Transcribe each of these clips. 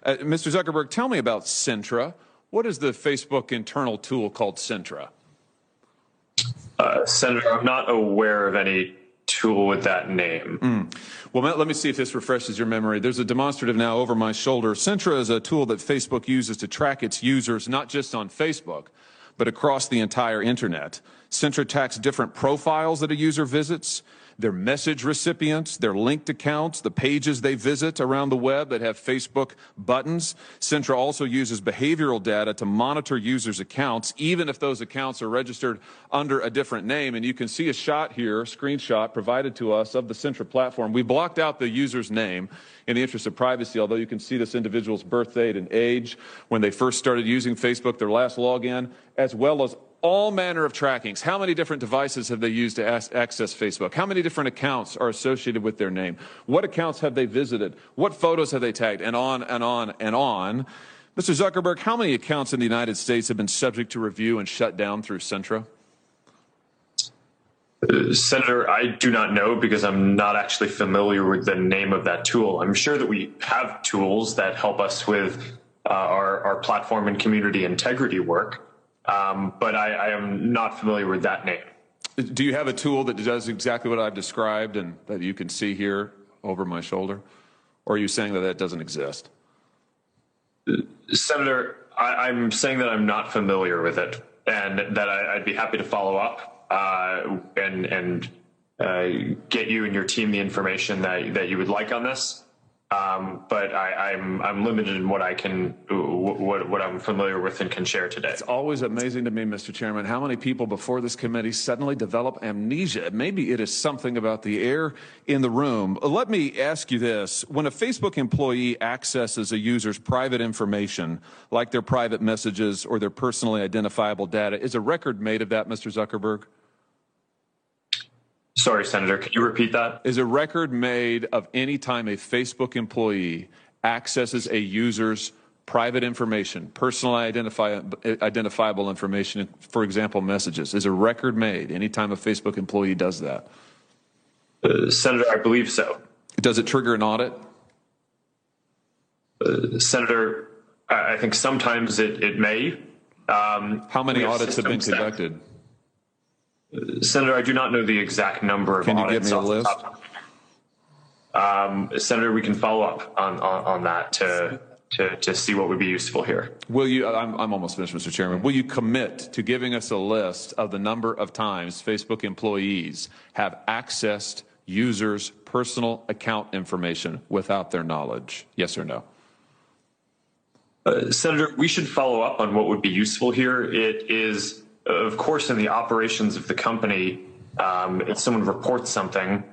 Mr. Zuckerberg, tell me about Centra. What is the Facebook internal tool called Centra? Senator, I'm not aware of any tool with that name. Well, let me see if this refreshes your memory. There's a demonstrative now over my shoulder. Centra is a tool that Facebook uses to track its users, not just on Facebook, but across the entire internet. Centra tracks different profiles that a user visits, their message recipients, their linked accounts, the pages they visit around the web that have Facebook buttons. Centra also uses behavioral data to monitor users' accounts, even if those accounts are registered under a different name. And you can see a shot here, a screenshot provided to us of the Centra platform. We blocked out the user's name in the interest of privacy, although you can see this individual's birth date and age, when they first started using Facebook, their last login, as well as all manner of trackings. How many different devices have they used to access Facebook? How many different accounts are associated with their name? What accounts have they visited? What photos have they tagged? And on and on and on. Mr. Zuckerberg, how many accounts in the United States have been subject to review and shut down through Centra? Senator, I do not know because I'm not actually familiar with the name of that tool. I'm sure that we have tools that help us with our platform and community integrity work. But I am not familiar with that name. Do you have a tool that does exactly what I've described and that you can see here over my shoulder? Or are you saying that that doesn't exist? Senator, I'm saying that I'm not familiar with it and that I'd be happy to follow up and get you and your team the information that you would like on this. But I'm limited in what I can, what I'm familiar with and can share today. It's always amazing to me, Mr. Chairman, how many people before this committee suddenly develop amnesia. Maybe it is something about the air in the room. Let me ask you this. When a Facebook employee accesses a user's private information, like their private messages or their personally identifiable data, is a record made of that, Mr. Zuckerberg? Sorry, Senator, can you repeat that? Is a record made of any time a Facebook employee accesses a user's private information, personally identifiable information, for example, messages? Is a record made any time a Facebook employee does that? Senator, I believe so. Does it trigger an audit? Senator, I think sometimes it may. How many audits have been conducted? Senator, I do not know the exact number of audits. Can you give me a list? Senator, we can follow up on that to see what would be useful here. Will you? I'm almost finished, Mr. Chairman. Will you commit to giving us a list of the number of times Facebook employees have accessed users' personal account information without their knowledge? Yes or no? Senator, we should follow up on what would be useful here. It is, of course, in the operations of the company, if someone reports something,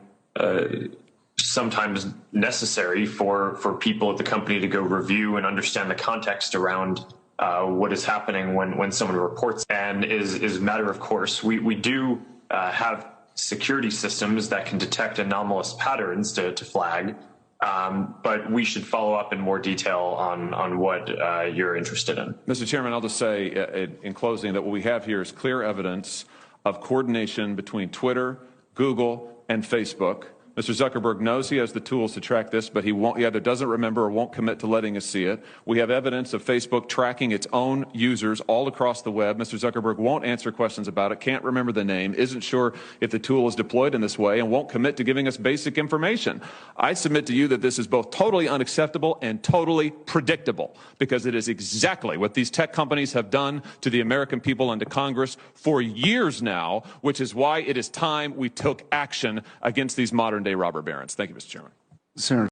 sometimes necessary for people at the company to go review and understand the context around what is happening when someone reports, and is a matter of course. We do have security systems that can detect anomalous patterns to flag, but we should follow up in more detail on what you're interested in. Mr. Chairman, I'll just say in closing that what we have here is clear evidence of coordination between Twitter, Google, and Facebook. Mr. Zuckerberg knows he has the tools to track this, but he either doesn't remember or won't commit to letting us see it. We have evidence of Facebook tracking its own users all across the web. Mr. Zuckerberg won't answer questions about it, can't remember the name, isn't sure if the tool is deployed in this way, and won't commit to giving us basic information. I submit to you that this is both totally unacceptable and totally predictable, because it is exactly what these tech companies have done to the American people and to Congress for years now, which is why it is time we took action against these modern-day robber barons. Thank you, Mr. Chairman. Senator